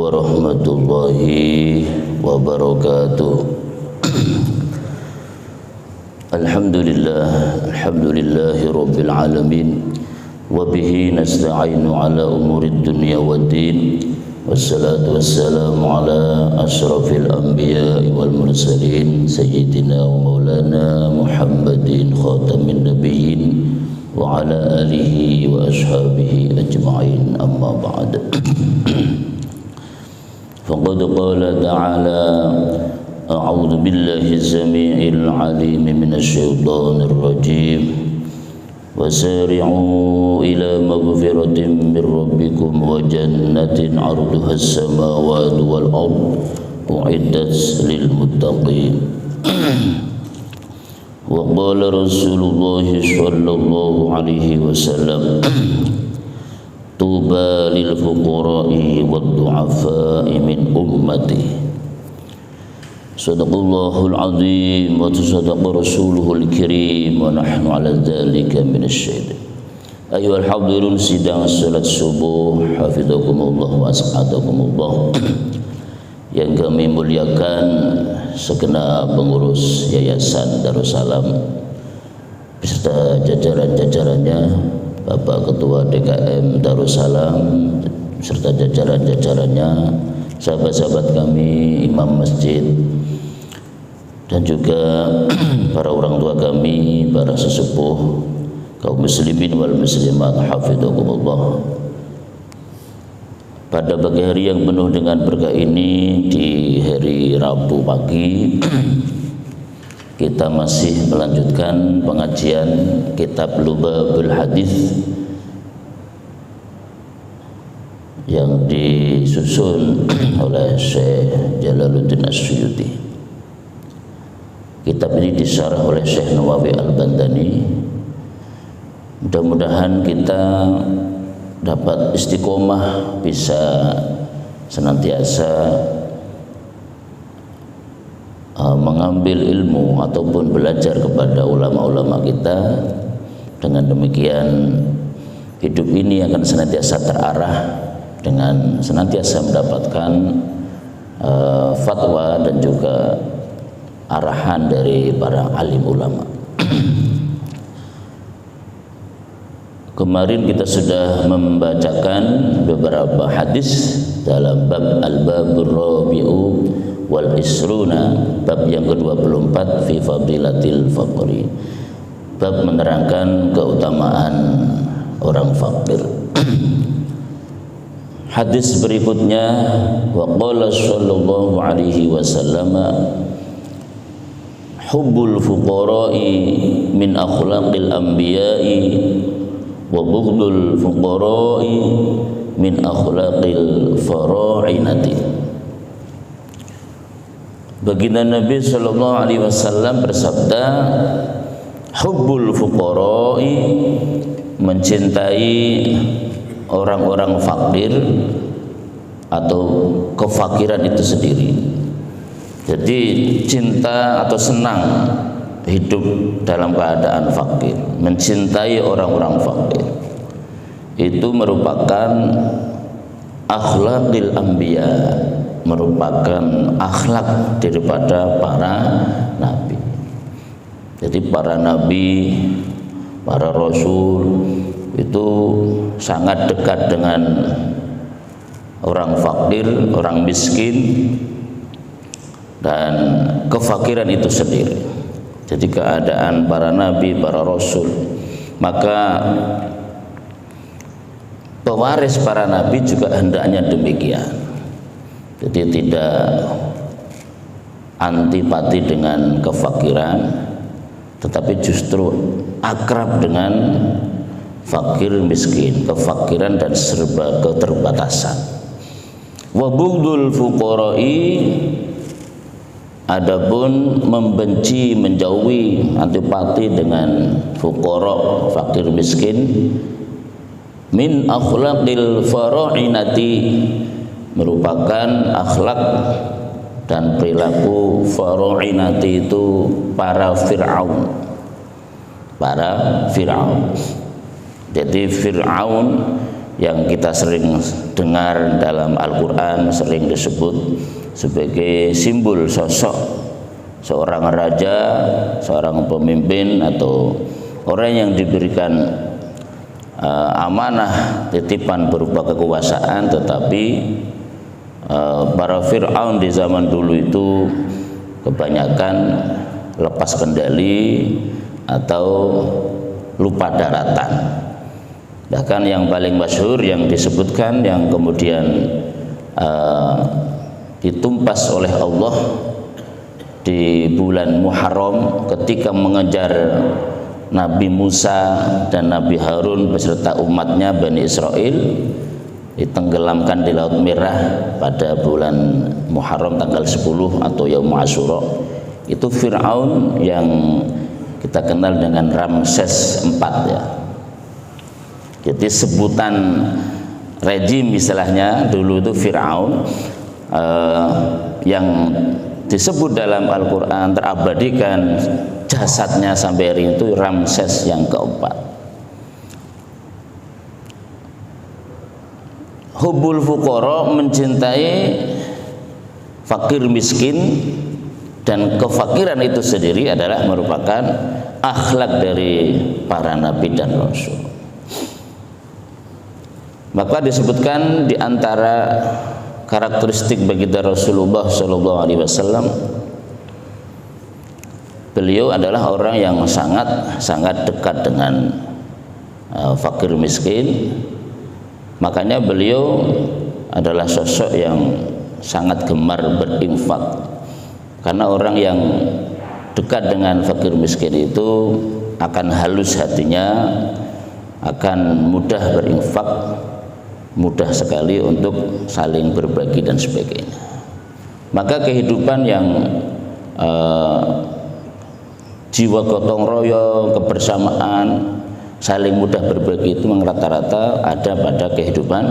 warahmatullahi wabarakatuh. Alhamdulillahi rabbil alamin, wa bihi nasta'inu ala umurid dunya waddin, wassalatu wassalamu ala ashrafil anbiya'i wal mursalin sayyidina wa maulana Muhammadin khatamin nabiyyin wa ala alihi wa ashabihi ajma'in, amma ba'd. Faqad qala ta'ala a'udzu billahi as-sami'il 'alim minasy syaithanir rajim wasari'u ila maghfiratin mir rabbikum wa jannatin 'arduha as-samawati wal ardh u'iddat lil muttaqin. Wa qala Rasulullah sallallahu alaihi wasallam tuba lil fuqara'i wad du'afa'i min ummati. Sadaqallahul azim wa sadaqa rasuluhul karim wa nahnu ala dzalika minasy syahidin. Ayyuhal hadirun sidang salat subuh, hafizakumullah wa as'adakumullah. Yang kami muliakan segenap pengurus Yayasan Darussalam beserta jajaran-jajarannya, Bapak Ketua DKM Darussalam serta jajaran-jajarannya, sahabat-sahabat kami, imam masjid, dan juga para orang tua kami, para sesepuh kaum muslimin wal muslimat, hafizakumullah. Pada pagi hari yang penuh dengan berkah ini, di hari Rabu pagi, kita masih melanjutkan pengajian kitab Lubabul Hadis yang disusun oleh Syekh Jalaluddin As-Suyuti. Kitab ini disyarah oleh Syekh Nawawi Al-Bandani. Mudah-mudahan kita dapat istiqomah, bisa senantiasa mengambil ilmu ataupun belajar kepada ulama-ulama kita. Dengan demikian hidup ini akan senantiasa terarah dengan senantiasa mendapatkan fatwa dan juga arahan dari para alim ulama. Kemarin kita sudah membacakan beberapa hadis dalam bab al-babur rabi'u wal isruna, bab yang ke-24 fi fadilatil faqri, bab menerangkan keutamaan orang fakir. Hadis berikutnya, wa qala sallallahu alaihi wasallam hubbul fuqara'i min akhlaqil anbiya'i wa bughdul fuqara'i min akhlaqil fara'inati. Baginda Nabi sallallahu alaihi wasallam bersabda, hubbul fuqara'i, mencintai orang-orang fakir atau kefakiran itu sendiri. Jadi cinta atau senang hidup dalam keadaan fakir, mencintai orang-orang fakir, itu merupakan akhlaqil anbiya, merupakan akhlak daripada para nabi. Jadi para nabi, para rasul itu sangat dekat dengan orang fakir, orang miskin, dan kefakiran itu sendiri. Jadi keadaan para nabi, para rasul, maka pewaris para nabi juga hendaknya demikian. Jadi tidak antipati dengan kefakiran, tetapi justru akrab dengan fakir miskin, kefakiran dan serba keterbatasan. Wa bughdul fuqara'i, adapun membenci, menjauhi, antipati dengan fuqara, fakir miskin, min akhlaqil fara'inati, merupakan akhlak dan perilaku fara'inati, itu para Fir'aun. Para Fir'aun. Jadi Fir'aun yang kita sering dengar dalam Al-Quran, sering disebut sebagai simbol sosok seorang raja, seorang pemimpin atau orang yang diberikan amanah titipan berupa kekuasaan, tetapi para Fir'aun di zaman dulu itu kebanyakan lepas kendali atau lupa daratan. Bahkan yang paling masyhur yang disebutkan yang kemudian ditumpas oleh Allah di bulan Muharram ketika mengejar Nabi Musa dan Nabi Harun beserta umatnya Bani Israel, ditenggelamkan di Laut Merah pada bulan Muharram tanggal 10 atau Yaum Asyura. Itu Fir'aun yang kita kenal dengan Ramses IV ya. Jadi sebutan rejim istilahnya dulu itu Fir'aun, yang disebut dalam Al-Quran, terabadikan jasadnya sampai hari itu Ramses yang keempat. Hubbul fuqara, mencintai fakir miskin, dan kefakiran itu sendiri adalah merupakan akhlak dari para nabi dan rasul. Maka disebutkan di antara karakteristik baginda Rasulullah SAW, beliau adalah orang yang sangat dekat dengan fakir miskin. Makanya beliau adalah sosok yang sangat gemar berinfak, karena orang yang dekat dengan fakir miskin itu akan halus hatinya, akan mudah berinfak, mudah sekali untuk saling berbagi dan sebagainya. Maka kehidupan yang jiwa gotong royong, kebersamaan, saling mudah berbagi itu rata-rata ada pada kehidupan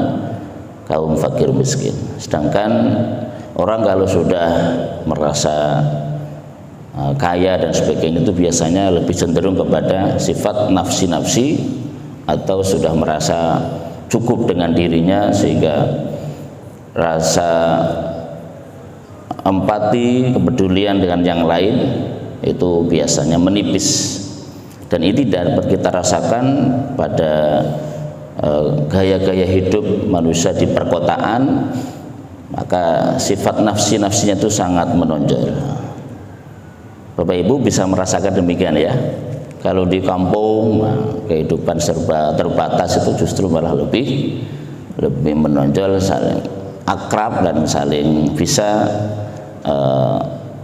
kaum fakir miskin. Sedangkan orang kalau sudah merasa kaya dan sebagainya itu biasanya lebih cenderung kepada sifat nafsi-nafsi, atau sudah merasa cukup dengan dirinya sehingga rasa empati, kepedulian dengan yang lain itu biasanya menipis. Dan ini dapat kita rasakan pada gaya-gaya hidup manusia di perkotaan, maka sifat nafsi-nafsinya itu sangat menonjol. Bapak Ibu bisa merasakan demikian ya. Kalau di kampung kehidupan serba terbatas itu justru malah lebih menonjol, saling akrab dan saling bisa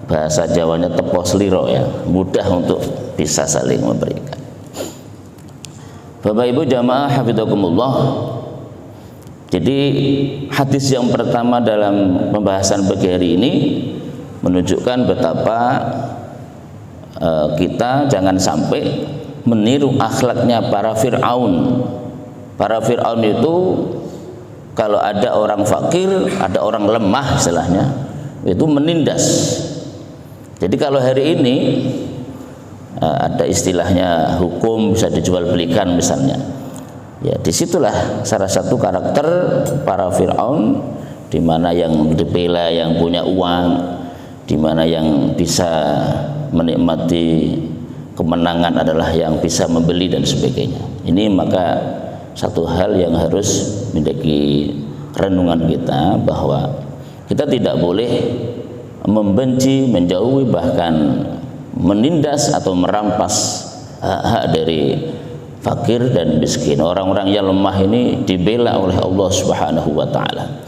bahasa Jawanya tepos liro ya, mudah untuk bisa saling memberikan. Bapak Ibu jamaah hafizakumullah. Jadi hadis yang pertama dalam pembahasan pagi hari ini menunjukkan betapa kita jangan sampai meniru akhlaknya para Fir'aun. Para Fir'aun itu kalau ada orang fakir, ada orang lemah istilahnya, itu menindas. Jadi kalau hari ini ada istilahnya hukum bisa dijual belikan misalnya, ya disitulah salah satu karakter para Fir'aun, di mana yang dibela yang punya uang, di mana yang bisa menikmati kemenangan adalah yang bisa membeli dan sebagainya. Ini maka satu hal yang harus menjadi renungan kita, bahwa kita tidak boleh membenci, menjauhi, bahkan menindas atau merampas hak-hak dari fakir dan miskin. Orang-orang yang lemah ini dibela oleh Allah Subhanahu wa taala.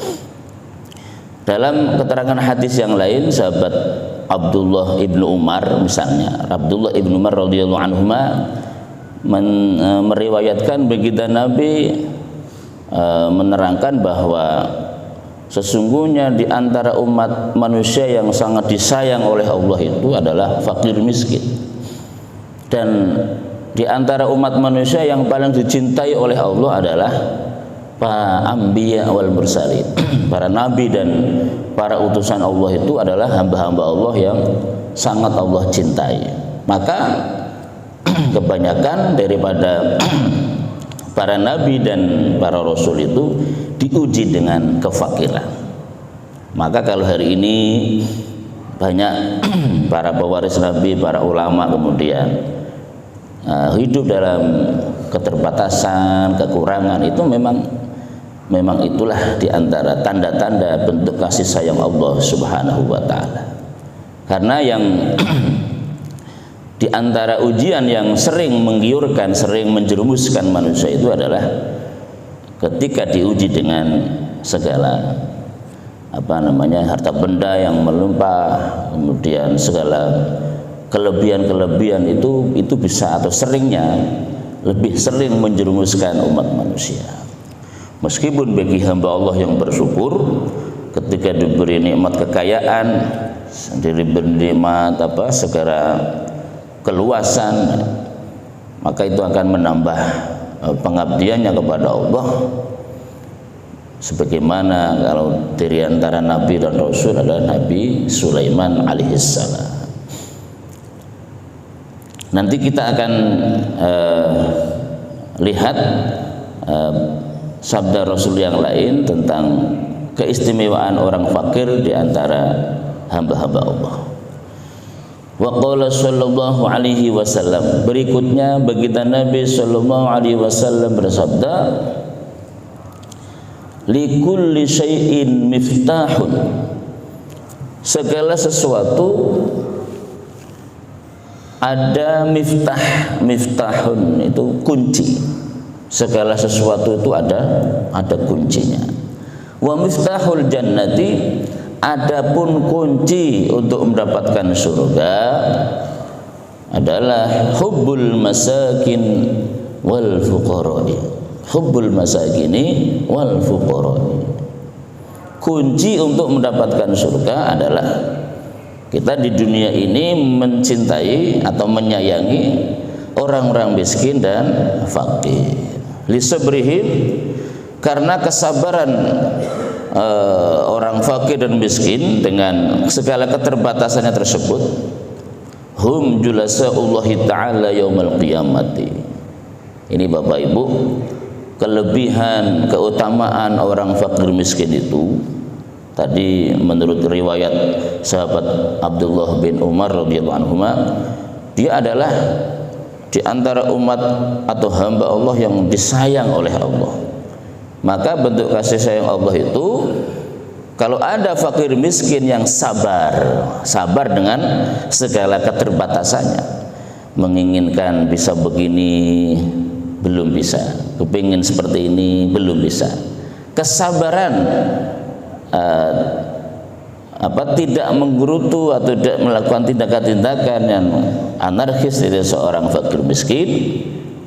Dalam keterangan hadis yang lain, sahabat Abdullah ibnu Umar misalnya, Abdullah ibnu Umar radhiyallahu anhuma meriwayatkan baginda Nabi menerangkan bahwa sesungguhnya di antara umat manusia yang sangat disayang oleh Allah itu adalah fakir miskin, dan di antara umat manusia yang paling dicintai oleh Allah adalah para anbiya wal mursalin. Para nabi dan para utusan Allah itu adalah hamba-hamba Allah yang sangat Allah cintai. Maka kebanyakan daripada para nabi dan para rasul itu diuji dengan kefakiran. Maka kalau hari ini banyak para pewaris nabi, para ulama kemudian hidup dalam keterbatasan, kekurangan, itu memang itulah diantara tanda-tanda bentuk kasih sayang Allah Subhanahu wa ta'ala. Karena yang di antara ujian yang sering menggiurkan, sering menjerumuskan manusia itu adalah ketika diuji dengan segala harta benda yang melimpah, kemudian segala kelebihan-kelebihan itu bisa atau seringnya lebih sering menjerumuskan umat manusia. Meskipun bagi hamba Allah yang bersyukur ketika diberi nikmat kekayaan, diberi nikmat segala keluasan, maka itu akan menambah pengabdiannya kepada Allah. Sebagaimana kalau dari antara nabi dan rasul adalah Nabi Sulaiman alaihissalam. Nanti kita akan lihat sabda Rasul yang lain tentang keistimewaan orang fakir di antara hamba-hamba Allah. Wa qala sallallahu alaihi wasallam, berikutnya baginda Nabi sallallahu alaihi wasallam bersabda, likulli syai'in miftahun, segala sesuatu ada miftahun itu kunci. Segala sesuatu itu ada kuncinya. Wa miftahul jannati, adapun kunci untuk mendapatkan surga adalah hubbul masakin wal fuqara'i. Hubbul masakini wal fuqara'i. Kunci untuk mendapatkan surga adalah kita di dunia ini mencintai atau menyayangi orang-orang miskin dan fakir. Lisabrihim, karena kesabaran orang fakir dan miskin dengan segala keterbatasannya tersebut, hum julasaullahi ta'ala yaumal qiyamati. Ini Bapak Ibu, kelebihan keutamaan orang fakir miskin itu tadi menurut riwayat sahabat Abdullah bin Umar radhiyallahu anhu, dia adalah di antara umat atau hamba Allah yang disayang oleh Allah. Maka bentuk kasih sayang Allah itu, kalau ada fakir miskin yang sabar dengan segala keterbatasannya, menginginkan bisa begini belum bisa, kepingin seperti ini belum bisa, kesabaran tidak menggerutu atau tidak melakukan tindakan-tindakan yang anarkis dari seorang fakir miskin,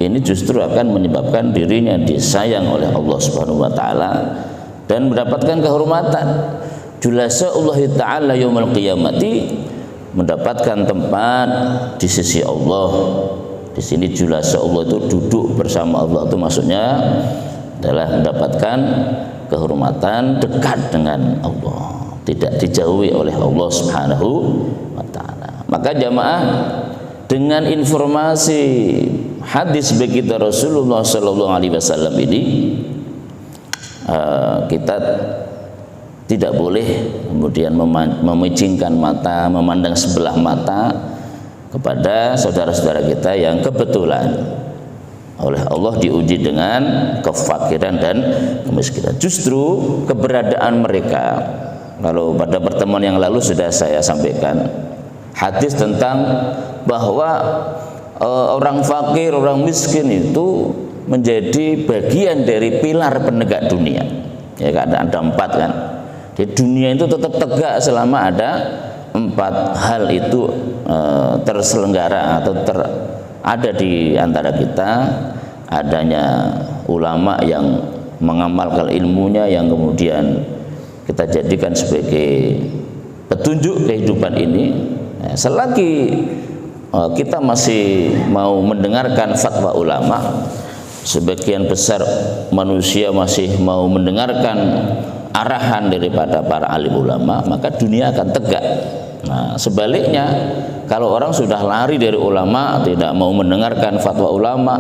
ini justru akan menyebabkan dirinya disayang oleh Allah Subhanahu wa taala dan mendapatkan kehormatan. Julasa'ullah ta'ala yaumul qiyamati, mendapatkan tempat di sisi Allah. Di sini julasa'ullah itu duduk bersama Allah, itu maksudnya adalah mendapatkan kehormatan, dekat dengan Allah, tidak dijauhi oleh Allah Subhanahu wa taala. Maka jamaah, dengan informasi hadis baginda Rasulullah sallallahu alaihi wasallam ini, kita tidak boleh kemudian memicingkan mata, memandang sebelah mata kepada saudara-saudara kita yang kebetulan oleh Allah diuji dengan kefakiran dan kemiskinan. Justru keberadaan mereka, kalau pada pertemuan yang lalu sudah saya sampaikan hadis tentang bahwa orang fakir, orang miskin itu menjadi bagian dari pilar penegak dunia. Ya, ada 4 kan. Di dunia itu tetap tegak selama ada 4 hal itu terselenggara atau ada di antara kita. Adanya ulama yang mengamalkan ilmunya, yang kemudian kita jadikan sebagai petunjuk kehidupan ini. Selagi kita masih mau mendengarkan fatwa ulama, sebagian besar manusia masih mau mendengarkan arahan daripada para alim ulama, maka dunia akan tegak. Nah, sebaliknya, kalau orang sudah lari dari ulama, tidak mau mendengarkan fatwa ulama,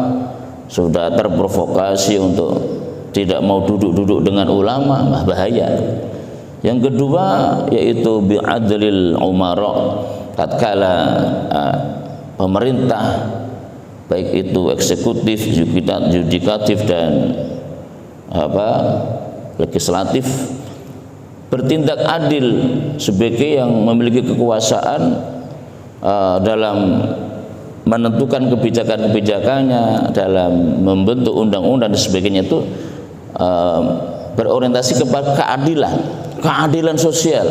sudah terprovokasi untuk tidak mau duduk-duduk dengan ulama, bahaya. Yang kedua yaitu bi'adlil umara, tatkala pemerintah baik itu eksekutif, yudikatif dan legislatif bertindak adil sebagai yang memiliki kekuasaan dalam menentukan kebijakan-kebijakannya, dalam membentuk undang-undang dan sebagainya, itu berorientasi kepada keadilan sosial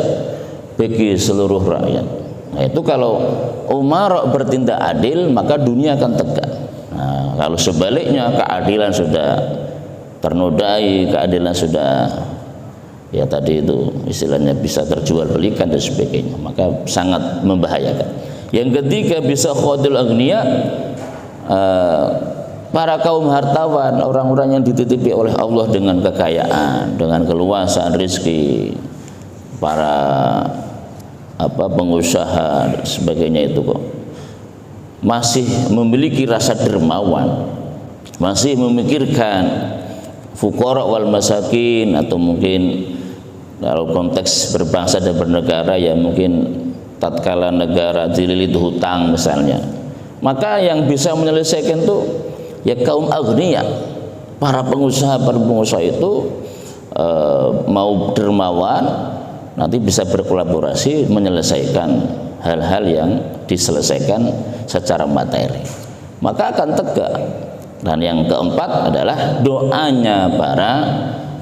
bagi seluruh rakyat. Nah, itu kalau umara bertindak adil, maka dunia akan tegak. Nah, kalau sebaliknya keadilan sudah ternodai, keadilan sudah ya tadi itu istilahnya bisa terjual belikan dan sebagainya, maka sangat membahayakan. Yang ketiga bisa khadul agniya, para kaum hartawan, orang-orang yang dititipi oleh Allah dengan kekayaan, dengan keluasan rezeki, para pengusaha dan sebagainya, itu kok masih memiliki rasa dermawan, masih memikirkan fuqara wal masakin, atau mungkin kalau konteks berbangsa dan bernegara ya mungkin tatkala negara dililit hutang misalnya, maka yang bisa menyelesaikan itu ya kaum agniya, para pengusaha itu mau dermawan, nanti bisa berkolaborasi menyelesaikan hal-hal yang diselesaikan secara materi, maka akan tegak. Dan yang keempat adalah doanya para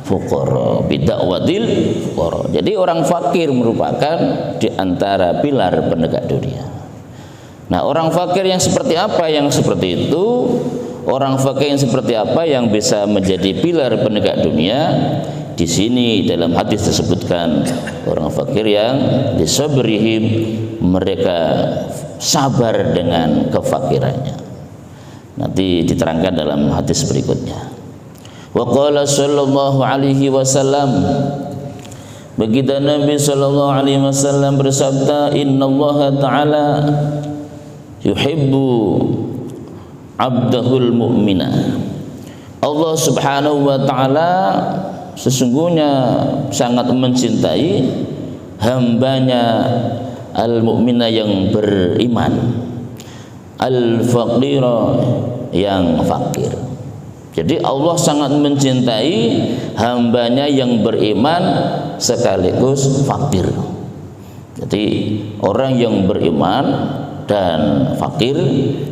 fuqara, bid'awatil fuqara. Jadi orang fakir merupakan di antara pilar penegak dunia. Nah, orang fakir yang seperti apa yang seperti itu? Orang fakir yang seperti apa yang bisa menjadi pilar penegak dunia? Di sini dalam hadis disebutkan orang fakir yang disabrihim, mereka sabar dengan kefakirannya. Nanti diterangkan dalam hadis berikutnya. Wa qala sallallahu alaihi wasallam, begitu Nabi sallallahu alaihi wasallam bersabda, innallaha ta'ala yuhibbu abdahul mu'mina. Allah subhanahu wa ta'ala sesungguhnya sangat mencintai hambanya al-mu'mina yang beriman, al-faqira yang fakir. Jadi Allah sangat mencintai hambanya yang beriman sekaligus fakir. Jadi orang yang beriman dan fakir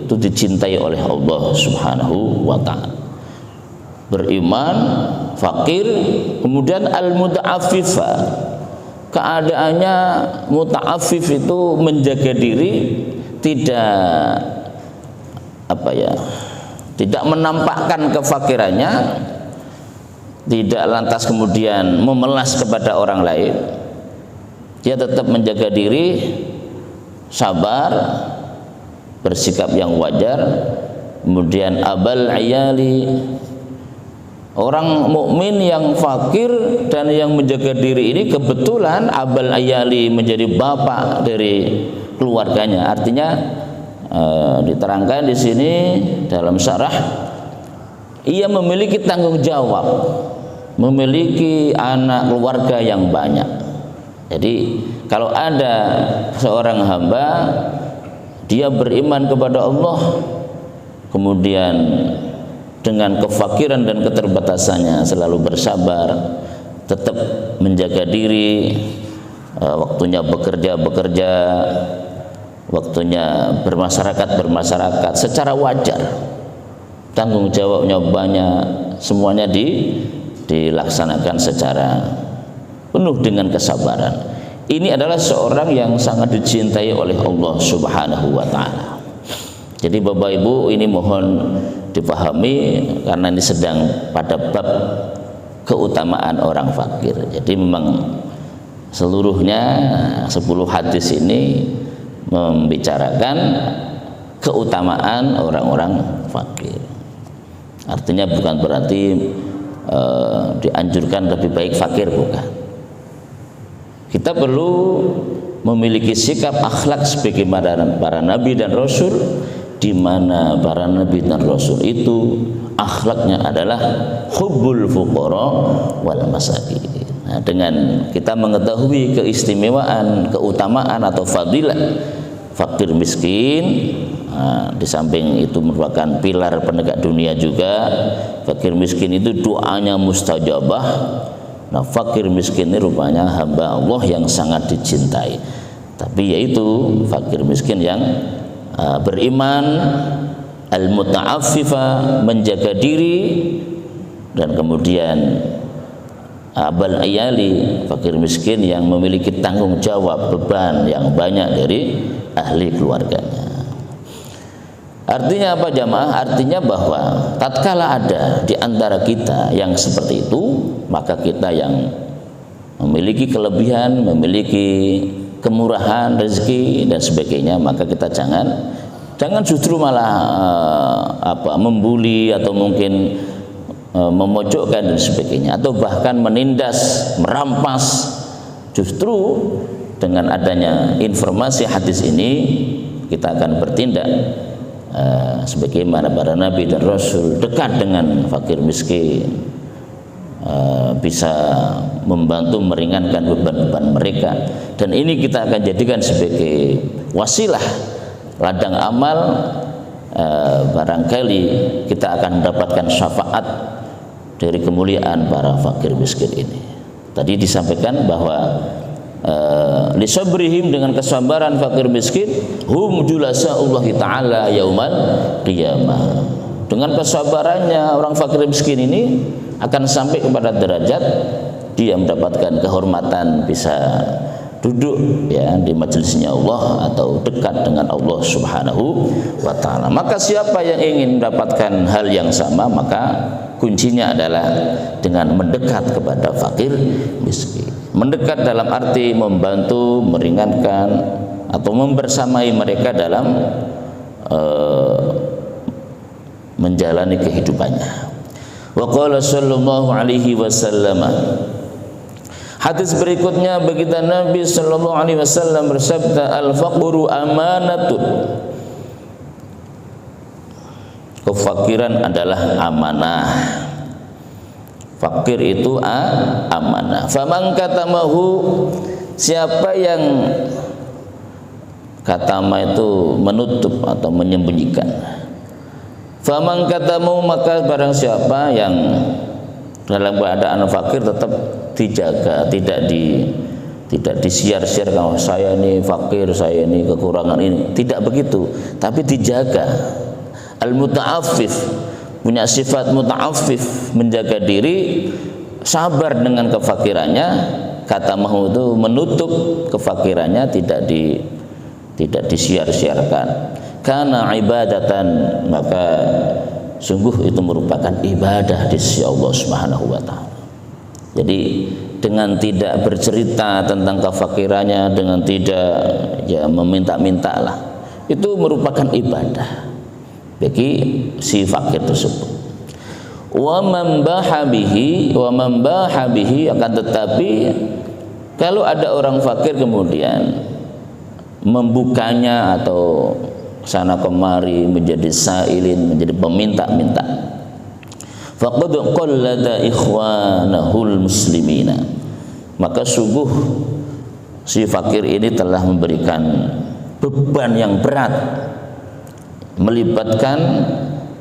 itu dicintai oleh Allah subhanahu wa ta'ala. Beriman, fakir, kemudian al-muta'affifa, keadaannya muta'affif itu menjaga diri, tidak tidak menampakkan kefakirannya, tidak lantas kemudian memelas kepada orang lain. Dia tetap menjaga diri, sabar, bersikap yang wajar. Kemudian abal ayali, orang mukmin yang fakir dan yang menjaga diri ini kebetulan abal ayali, menjadi bapak dari keluarganya. Artinya diterangkan di sini dalam syarah, ia memiliki tanggung jawab, memiliki anak keluarga yang banyak. Jadi kalau ada seorang hamba dia beriman kepada Allah, kemudian dengan kefakiran dan keterbatasannya selalu bersabar, tetap menjaga diri, waktunya bekerja, waktunya bermasyarakat secara wajar, tanggung jawabnya banyak, semuanya dilaksanakan secara penuh dengan kesabaran. Ini adalah seorang yang sangat dicintai oleh Allah subhanahu wa ta'ala. Jadi Bapak Ibu, ini mohon dipahami karena ini sedang pada bab keutamaan orang fakir. Jadi memang seluruhnya 10 hadis ini membicarakan keutamaan orang-orang fakir. Artinya bukan berarti dianjurkan lebih baik fakir, bukan. Kita perlu memiliki sikap akhlak sebagaimana para nabi dan rasul, di mana para nabi dan rasul itu akhlaknya adalah hubbul fuqara wal masakin. Nah, dengan kita mengetahui keistimewaan, keutamaan atau fadilah fakir miskin, di samping itu merupakan pilar penegak dunia juga. Fakir miskin itu doanya mustajabah. Nah, fakir miskin ini rupanya hamba Allah yang sangat dicintai. Tapi yaitu fakir miskin yang beriman, al-muta'affifa, menjaga diri, dan kemudian abal ayali, fakir miskin yang memiliki tanggung jawab, beban yang banyak dari ahli keluarganya. Artinya apa jamaah? Artinya bahwa tatkala ada di antara kita yang seperti itu, maka kita yang memiliki kelebihan, memiliki kemurahan rezeki dan sebagainya, maka kita jangan justru malah membuli atau mungkin memojokkan dan sebagainya, atau bahkan menindas, merampas. Justru dengan adanya informasi hadis ini kita akan bertindak sebagaimana para nabi dan rasul, dekat dengan fakir miskin, bisa membantu meringankan beban-beban mereka, dan ini kita akan jadikan sebagai wasilah ladang amal. Barangkali kita akan mendapatkan syafaat dari kemuliaan para fakir miskin ini. Tadi disampaikan bahwa lisabrihim, dengan kesabaran fakir miskin, hum julasa'ullahi ta'ala yaumal qiyamah. Dengan kesabarannya orang fakir miskin ini akan sampai kepada derajat dia mendapatkan kehormatan, bisa duduk ya di majelisnya Allah atau dekat dengan Allah Subhanahu wa ta'ala. Maka siapa yang ingin mendapatkan hal yang sama, maka kuncinya adalah dengan mendekat kepada fakir miskin. Mendekat dalam arti membantu, meringankan, atau membersamai mereka dalam menjalani kehidupannya. Wa qala sallallahu alaihi wasallam, hadis berikutnya baginda Nabi sallallahu alaihi wasallam bersabda, al-faqru amanatun, kefakiran adalah amanah. Fakir itu amanah. Faman katamahu, siapa yang katama itu menutup atau menyembunyikan. Faman katamu, maka barang siapa yang dalam keadaan fakir tetap dijaga, tidak disiar-siarkan, oh, saya ini fakir, saya ini kekurangan ini, tidak begitu, tapi dijaga. Al-muta'affif, punya sifat muta'affif, menjaga diri, sabar dengan kefakirannya. Kata mahu itu menutup kefakirannya, tidak disiar-siarkan. Karena ibadatan, maka sungguh itu merupakan ibadah di sisi Allah Subhanahu wa ta'ala. Jadi dengan tidak bercerita tentang kefakirannya, dengan tidak ya meminta-minta lah, itu merupakan ibadah bagi si fakir tersebut. Wa man baha bihi, akan tetapi kalau ada orang fakir kemudian membukanya atau sana kemari menjadi sailin, menjadi peminta-minta, faqad qallada ikhwanahul muslimina, maka sungguh si fakir ini telah memberikan beban yang berat, melibatkan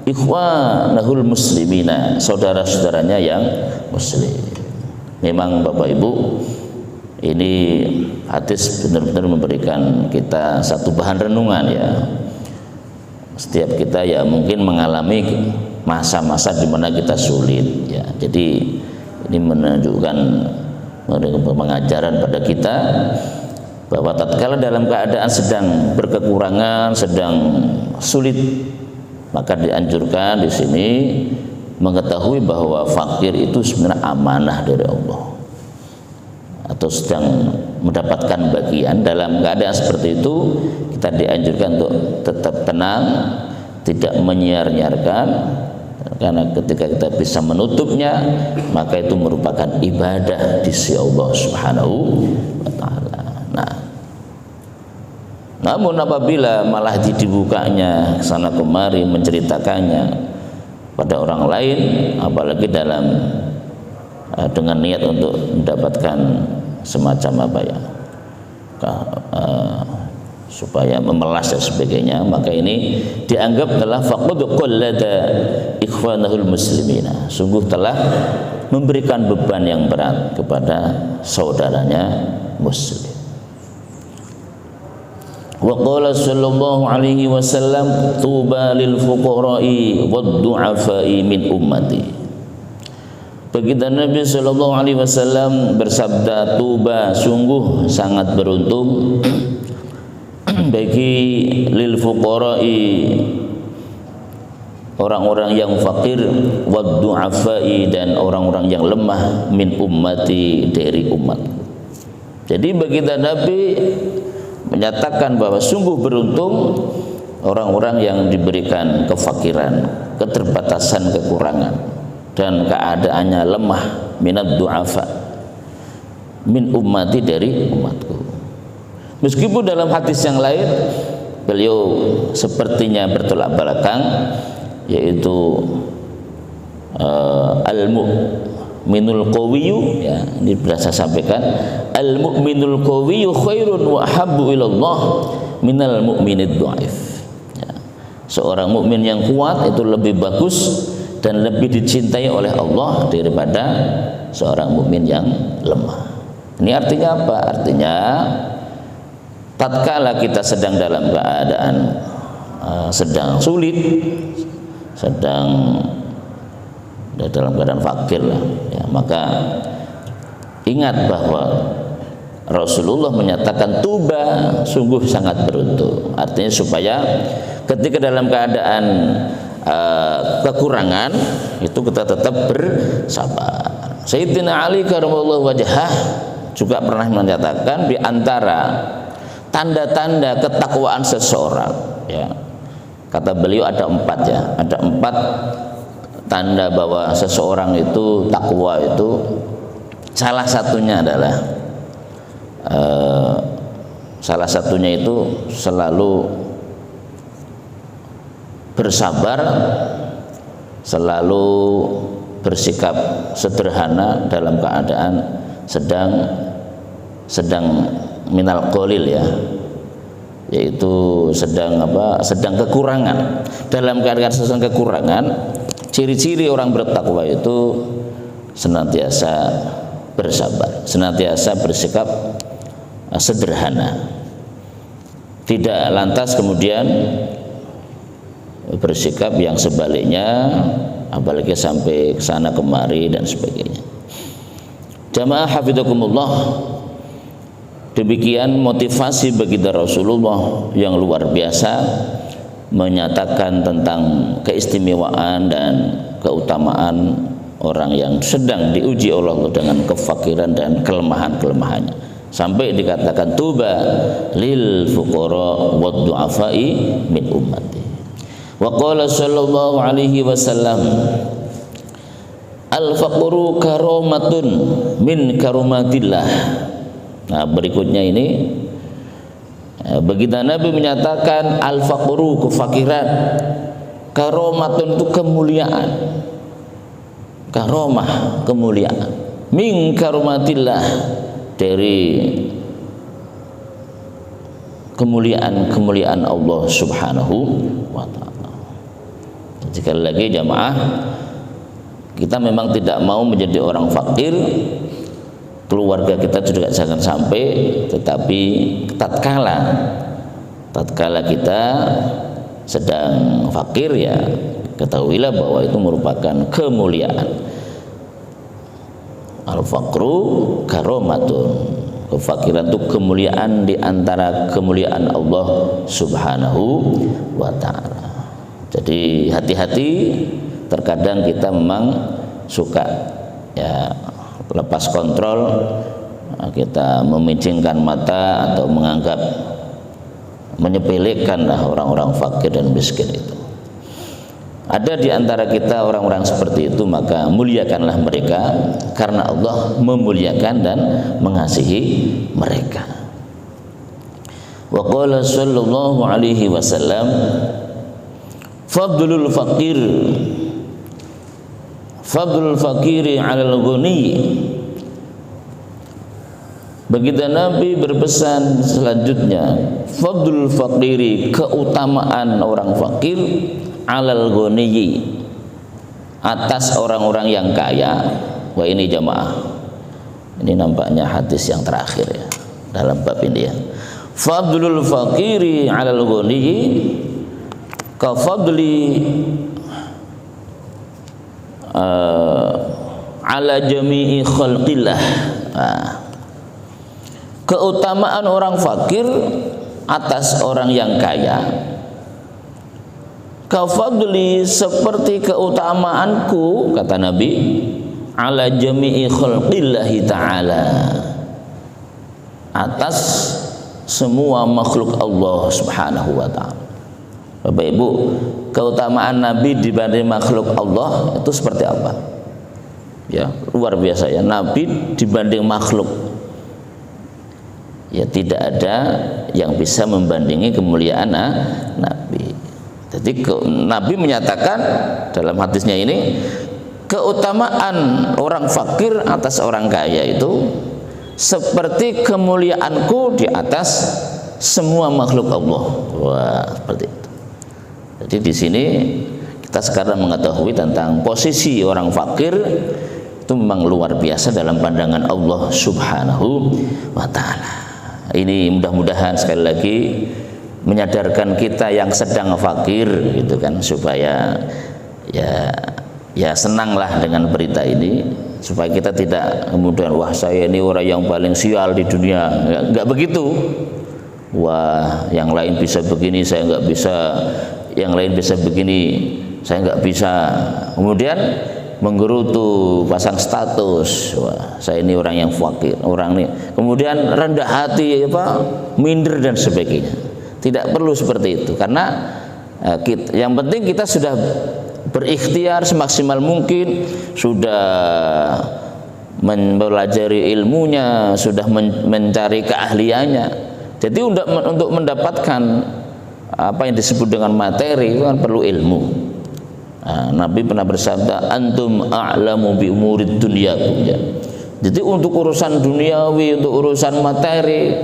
ikhwanahul muslimina, saudara-saudaranya yang muslim. Memang Bapak Ibu, ini hadis benar-benar memberikan kita satu bahan renungan ya. Setiap kita ya mungkin mengalami masa-masa di mana kita sulit ya. Jadi ini menunjukkan pengajaran pada kita bahwa tatkala dalam keadaan sedang berkekurangan, sedang sulit, maka dianjurkan di sini mengetahui bahwa fakir itu sebenarnya amanah dari Allah, atau sedang mendapatkan bagian. Dalam keadaan seperti itu kita dianjurkan untuk tetap tenang, tidak menyiar-nyiarkan, karena ketika kita bisa menutupnya, maka itu merupakan ibadah di sisi Allah Subhanahu wa ta'ala. Namun apabila malah dibukanya sana kemari menceritakannya pada orang lain, apalagi dengan niat untuk mendapatkan semacam apa ya, supaya memelas dan sebagainya, maka ini dianggap telah faqad qallada ikhwanahul muslimina, sungguh telah memberikan beban yang berat kepada saudaranya muslim. Wa qala sallallahu alaihi wasallam tuba lil fuqara'i wad du'afa'i min ummati. Begitu Nabi sallallahu alaihi wasallam bersabda, tuba, sungguh sangat beruntung bagi lil fuqara'i, orang-orang yang fakir, wad du'afa'i, dan orang-orang yang lemah, min ummati, dari umat. Jadi begitu Nabi menyatakan bahwa sungguh beruntung orang-orang yang diberikan kefakiran, keterbatasan, kekurangan, dan keadaannya lemah, minad du'afa, min ummati, dari umatku. Meskipun dalam hadis yang lain beliau sepertinya bertolak belakang, yaitu al-mu'minul qawiyyu, ya, ini sudah saya sampaikan, al-mu'minul qawiyyu khairun wa ahabbu ilallah minal mu'minid dhaif. Ya. Seorang mukmin yang kuat itu lebih bagus dan lebih dicintai oleh Allah daripada seorang mukmin yang lemah. Ini artinya apa? Artinya tatkala kita sedang dalam keadaan sedang sulit, sedang dalam keadaan fakir lah, ya, maka ingat bahwa Rasulullah menyatakan tuba, sungguh sangat beruntung. Artinya supaya ketika dalam keadaan kekurangan itu kita tetap bersabar. Sayyidina Ali karramallahu wajhah juga pernah menyatakan di antara tanda-tanda ketakwaan seseorang, ya, kata beliau ada 4, ya, ada 4 tanda bahwa seseorang itu takwa itu. Salah satunya adalah itu selalu bersabar, selalu bersikap sederhana dalam keadaan sedang minal qalil, ya, yaitu sedang kekurangan. Dalam keadaan sedang kekurangan, ciri-ciri orang bertakwa itu senantiasa bersabar, senantiasa bersikap sederhana, tidak lantas kemudian bersikap yang sebaliknya, apalagi sampai kesana kemari dan sebagainya. Jamaah hafizakumullah, demikian motivasi baginda Rasulullah yang luar biasa menyatakan tentang keistimewaan dan keutamaan orang yang sedang diuji oleh Allah dengan kefakiran dan kelemahan-kelemahannya, sampai dikatakan tuba lil fuqara wad du'afai min ummati. Wa qala sallallahu alaihi wasallam al faqru karamatun min karumatillah. Nah, berikutnya ini begitu Nabi menyatakan al faqru, kefakiran, karomatun itu kemuliaan, karomah, kemuliaan, min karumatillah, dari kemuliaan Allah subhanahu wa ta'ala. Sekali lagi jamaah, kita memang tidak mau menjadi orang fakir, keluarga kita juga jangan sampai, tetapi tatkala kita sedang fakir, ya, ketahuilah bahwa itu merupakan kemuliaan. Al-faqru karomatun, kefakiran itu kemuliaan di antara kemuliaan Allah subhanahu wa ta'ala. Jadi hati-hati, terkadang kita memang suka, ya, lepas kontrol, kita memicingkan mata atau menganggap menyepelekan orang-orang fakir dan miskin itu. Ada di antara kita orang-orang seperti itu, maka muliakanlah mereka karena Allah memuliakan dan mengasihi mereka. Wa qala sallallahu alaihi wasallam, fadlul fakiri 'alal ghani. Baginda Nabi berpesan selanjutnya, fadlul fakiri, keutamaan orang fakir, 'alal ghani, atas orang-orang yang kaya. Wah, ini jamaah, ini nampaknya hadis yang terakhir ya dalam bab ini ya. Fadlul fakiri 'alal ghani ka fadli ala jami'i khalqillah. Keutamaan orang fakir atas orang yang kaya, kafadli, seperti keutamaanku, kata Nabi, ala jami'i khalqillahi ta'ala, atas semua makhluk Allah subhanahu wa ta'ala. Bapak Ibu, keutamaan Nabi dibanding makhluk Allah itu seperti apa? Ya, luar biasa ya. Nabi dibanding makhluk, ya tidak ada yang bisa membandingi kemuliaan Nabi. Jadi Nabi menyatakan dalam hadisnya ini, keutamaan orang fakir atas orang kaya itu seperti kemuliaanku di atas semua makhluk Allah. Wah, seperti itu. Jadi di sini kita sekarang mengetahui tentang posisi orang fakir itu memang luar biasa dalam pandangan Allah subhanahu wa ta'ala. Ini mudah-mudahan sekali lagi menyadarkan kita yang sedang fakir gitu kan, supaya ya senanglah dengan berita ini, supaya kita tidak kemudian wah saya ini orang yang paling sial di dunia. Enggak begitu. Wah, yang lain bisa begini saya enggak bisa, yang lain bisa begini saya enggak bisa. Kemudian menggerutu, pasang status, wah saya ini orang yang fakir, orang ini, kemudian rendah hati, minder dan sebagainya. Tidak perlu seperti itu, karena yang penting kita sudah berikhtiar semaksimal mungkin, sudah mempelajari ilmunya, sudah mencari keahliannya. Jadi untuk mendapatkan apa yang disebut dengan materi itu kan perlu ilmu. Nabi pernah bersabda, antum a'lamu bi umurid dunyakum, ya. Jadi untuk urusan duniawi, untuk urusan materi,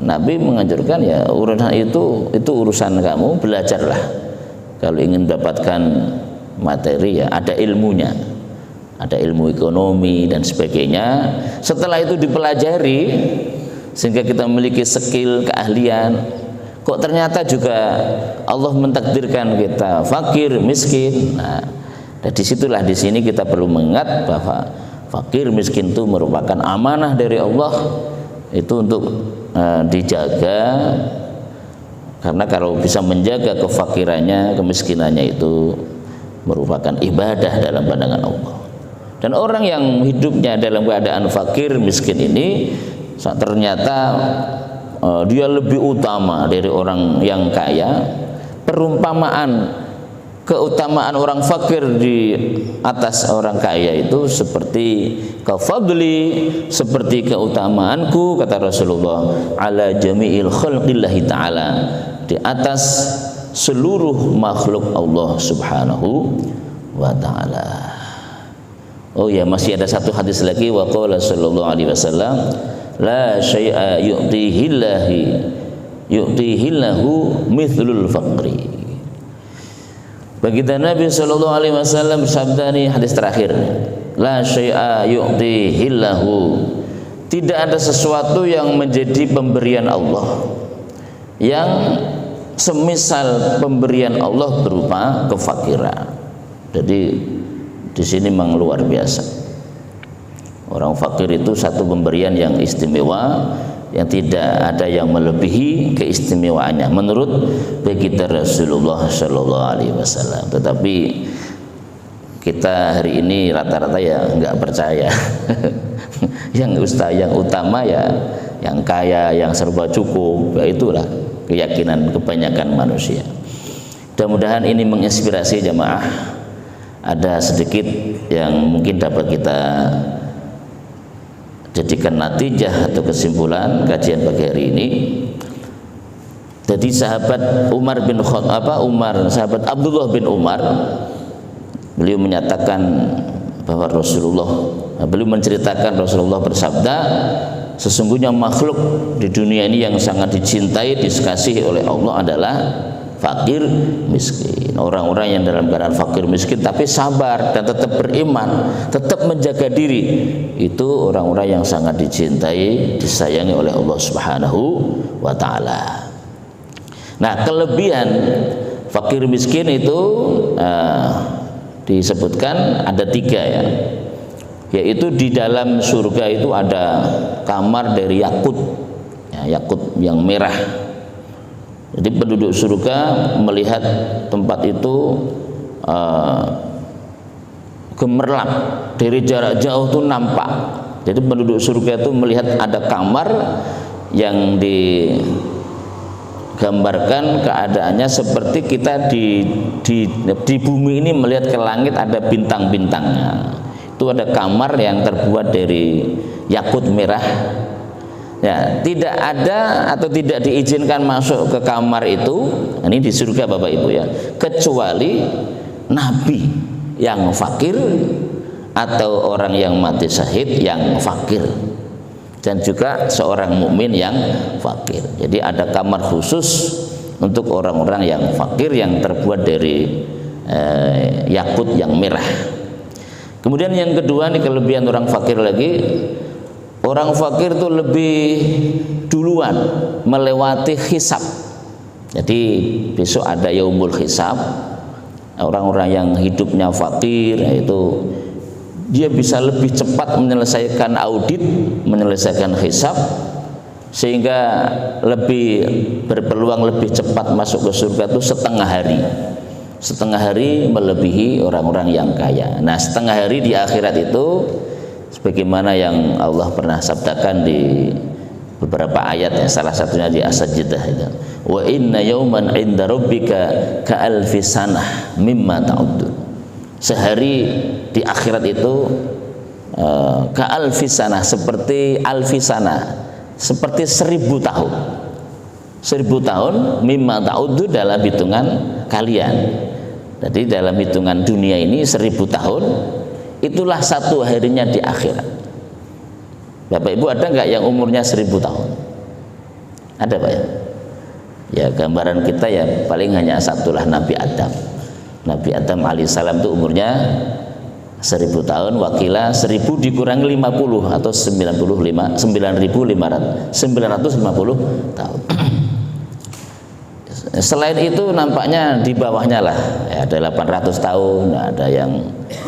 Nabi menganjurkan ya urusan itu urusan kamu, belajarlah. Kalau ingin mendapatkan materi ya ada ilmunya, ada ilmu ekonomi dan sebagainya. Setelah itu dipelajari sehingga kita memiliki skill, keahlian. Kok ternyata juga Allah mentakdirkan kita fakir, miskin. Nah, dan disitulah di sini kita perlu mengingat bahwa fakir, miskin itu merupakan amanah dari Allah, itu untuk dijaga. Karena kalau bisa menjaga kefakirannya, kemiskinannya itu merupakan ibadah dalam pandangan Allah. Dan orang yang hidupnya dalam keadaan fakir, miskin ini ternyata dia lebih utama dari orang yang kaya. Perumpamaan keutamaan orang fakir di atas orang kaya itu seperti kafadli, seperti keutamaanku, kata Rasulullah, ala jami'il khalqillahi ta'ala, di atas seluruh makhluk Allah subhanahu wa ta'ala. Oh ya, masih ada satu hadis lagi, wa qala sallallahu alaihi wasallam, la syai'a yu'tihillahu mithlul faqri. Baginda Nabi sallallahu alaihi wasallam bersabda, nih hadis terakhir, la syai'a yu'tihillahu, tidak ada sesuatu yang menjadi pemberian Allah yang semisal pemberian Allah berupa kefakiran. Jadi di sini memang luar biasa. Orang fakir itu satu pemberian yang istimewa, yang tidak ada yang melebihi keistimewaannya menurut baginda Rasulullah Shallallahu Alaihi Wasallam. Tetapi kita hari ini rata-rata ya nggak percaya. yang utama ya yang kaya, yang serba cukup, ya itulah keyakinan kebanyakan manusia. Mudah-mudahan ini menginspirasi jamaah. Ada sedikit yang mungkin dapat kita jadikan natijah atau kesimpulan kajian pagi hari ini. Jadi sahabat sahabat Abdullah bin Umar, beliau menyatakan bahwa beliau menceritakan Rasulullah bersabda, sesungguhnya makhluk di dunia ini yang sangat dicintai, dikasihi oleh Allah adalah fakir miskin. Orang-orang yang dalam keadaan fakir miskin tapi sabar dan tetap beriman, tetap menjaga diri, itu orang-orang yang sangat dicintai, disayangi oleh Allah Subhanahu wa taala. Nah, kelebihan fakir miskin itu disebutkan ada 3 ya, yaitu di dalam surga itu ada kamar dari yakut ya, yakut yang merah. Jadi penduduk surga melihat tempat itu gemerlap, dari jarak jauh tuh nampak. Jadi penduduk surga itu melihat ada kamar yang digambarkan keadaannya seperti kita di bumi ini melihat ke langit ada bintang-bintangnya. Itu ada kamar yang terbuat dari yakut merah. Ya, tidak ada atau tidak diizinkan masuk ke kamar itu, ini di surga Bapak Ibu ya, kecuali nabi yang fakir atau orang yang mati syahid yang fakir, dan juga seorang mukmin yang fakir. Jadi ada kamar khusus untuk orang-orang yang fakir yang terbuat dari yakut yang merah. Kemudian yang kedua nih, kelebihan orang fakir lagi, orang fakir itu lebih duluan melewati hisab. Jadi besok ada yaumul hisab. Orang-orang yang hidupnya fakir, yaitu dia bisa lebih cepat menyelesaikan audit, menyelesaikan hisab, sehingga lebih berpeluang lebih cepat masuk ke surga itu setengah hari. Setengah hari melebihi orang-orang yang kaya. Nah, setengah hari di akhirat itu sebagaimana yang Allah pernah sabdakan di beberapa ayat ya, salah satunya di As-Sajdah itu, wa inna yauman 'inda rabbika ka alfi sanah mimma ta'uddun. Sehari di akhirat itu ka alfi sanah, seperti alfi sanah, seperti 1000 tahun. 1000 tahun mimma ta'uddun, dalam hitungan kalian. Jadi dalam hitungan dunia ini 1000 tahun itulah satu harinya di akhirat. Bapak Ibu, ada nggak yang umurnya 1000 tahun? Ada Pak ya? Ya, gambaran kita ya paling hanya satulah, Nabi Adam. Nabi Adam alaihissalam itu umurnya 1000 tahun, wakila 1000 dikurangi 50 atau 950 tahun. Selain itu nampaknya di bawahnya lah ya, ada 800 tahun, ada yang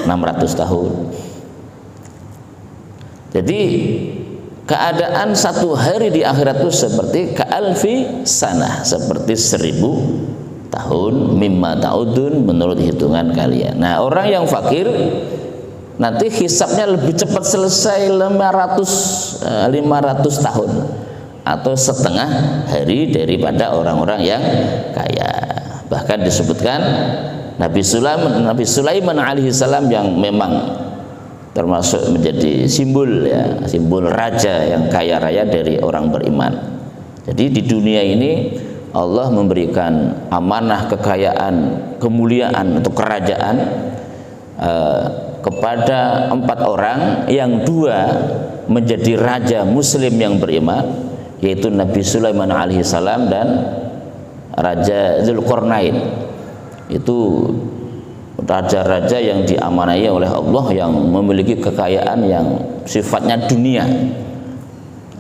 600 tahun. Jadi keadaan satu hari di akhirat itu seperti ka'alfi sanah, seperti 1000 tahun mimma ta'udun, menurut hitungan kalian. Nah, orang yang fakir nanti hisabnya lebih cepat selesai, 500 tahun atau setengah hari daripada orang-orang yang kaya. Bahkan disebutkan Nabi Sulaiman alaihissalam yang memang termasuk menjadi simbol ya, simbol raja yang kaya raya dari orang beriman. Jadi di dunia ini Allah memberikan amanah kekayaan, kemuliaan untuk kerajaan kepada 4 orang, yang 2 menjadi raja muslim yang beriman, yaitu Nabi Sulaiman alaihissalam dan Raja Dzulqarnain. Itu raja-raja yang diamanai oleh Allah, yang memiliki kekayaan yang sifatnya dunia.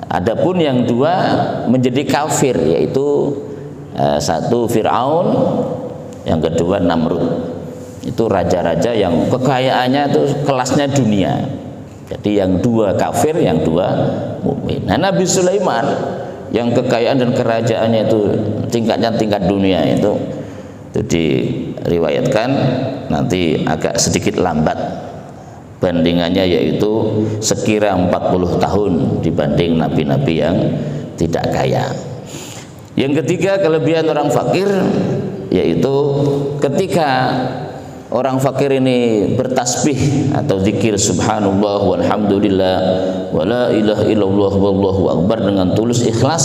Adapun yang 2 menjadi kafir, yaitu satu Fir'aun, yang kedua Namrud. Itu raja-raja yang kekayaannya itu kelasnya dunia. Jadi yang 2 kafir, yang 2 mukmin. Nah, Nabi Sulaiman yang kekayaan dan kerajaannya itu tingkatnya tingkat dunia, itu diriwayatkan nanti agak sedikit lambat bandingannya, yaitu sekira 40 tahun dibanding nabi-nabi yang tidak kaya. Yang ketiga, kelebihan orang fakir, yaitu ketika orang fakir ini bertasbih atau zikir subhanallah walhamdulillah wala ilaha illallah wallahu akbar dengan tulus ikhlas,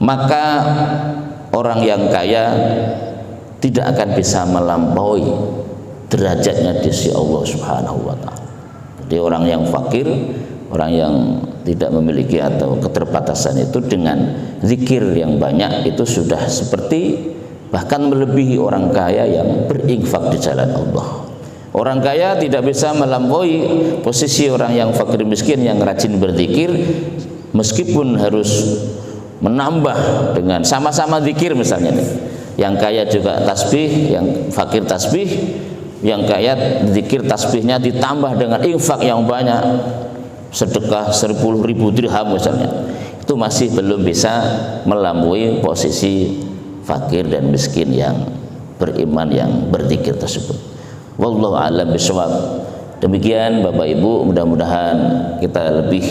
maka orang yang kaya tidak akan bisa melampaui derajatnya di sisi Allah Subhanahu wa taala. Jadi orang yang fakir, orang yang tidak memiliki atau keterbatasan itu dengan zikir yang banyak itu sudah seperti bahkan melebihi orang kaya yang berinfak di jalan Allah. Orang kaya tidak bisa melampaui posisi orang yang fakir miskin yang rajin berzikir, meskipun harus menambah dengan sama-sama zikir misalnya nih. Yang kaya juga tasbih, yang fakir tasbih, yang kaya zikir tasbihnya ditambah dengan infak yang banyak, sedekah 10.000 dirham misalnya, itu masih belum bisa melampaui posisi fakir dan miskin yang beriman yang berzikir tersebut. Wallahu a'lam bishawab. Demikian Bapak Ibu, mudah-mudahan kita lebih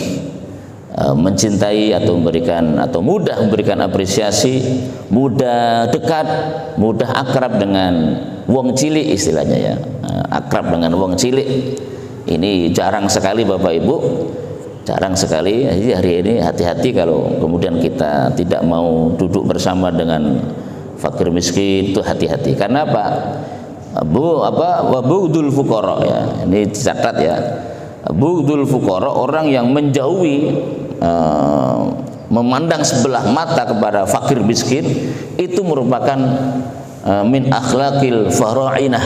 mencintai atau memberikan atau mudah memberikan apresiasi, mudah dekat, mudah akrab dengan wong cilik istilahnya ya. Akrab dengan wong cilik ini jarang sekali Bapak Ibu, jarang sekali. Jadi hari ini hati-hati kalau kemudian kita tidak mau duduk bersama dengan fakir miskin, itu hati-hati. Karena apa? Bughdul fuqara ya. Ini dicatat ya. Bughdul fuqara, orang yang menjauhi memandang sebelah mata kepada fakir miskin, itu merupakan min akhlaqil fara'inah,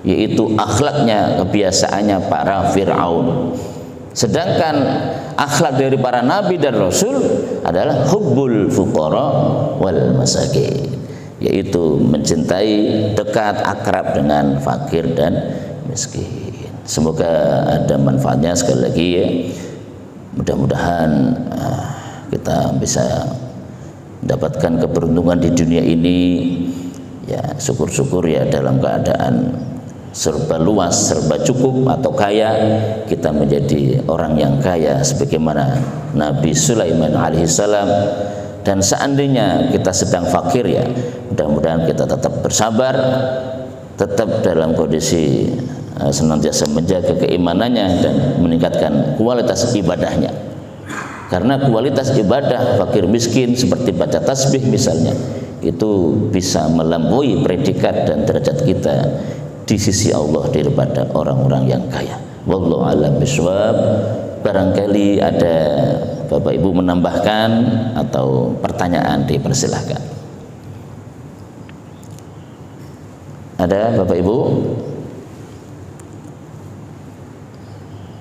yaitu akhlaknya, kebiasaannya para Fir'aun. Sedangkan akhlak dari para nabi dan rasul adalah hubbul fuqara wal masakin, yaitu mencintai, dekat, akrab dengan fakir dan miskin. Semoga ada manfaatnya. Sekali lagi ya, mudah-mudahan kita bisa mendapatkan keberuntungan di dunia ini ya, syukur-syukur ya, dalam keadaan serba luas, serba cukup atau kaya, kita menjadi orang yang kaya sebagaimana Nabi Sulaiman alaihissalam. Dan seandainya kita sedang fakir ya, mudah-mudahan kita tetap bersabar, tetap dalam kondisi senantiasa menjaga keimanannya dan meningkatkan kualitas ibadahnya. Karena kualitas ibadah fakir miskin seperti baca tasbih misalnya, itu bisa melampaui predikat dan derajat kita di sisi Allah daripada orang-orang yang kaya. Wallahu a'lam bishawab. Barangkali ada Bapak Ibu menambahkan atau pertanyaan, dipersilahkan. Ada Bapak Ibu?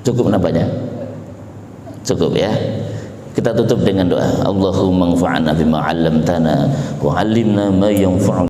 Cukup nampaknya? Cukup ya. Kita tutup dengan doa. Allahumma anfa'na bima 'allamtana wa 'allimna ma yanfa'una.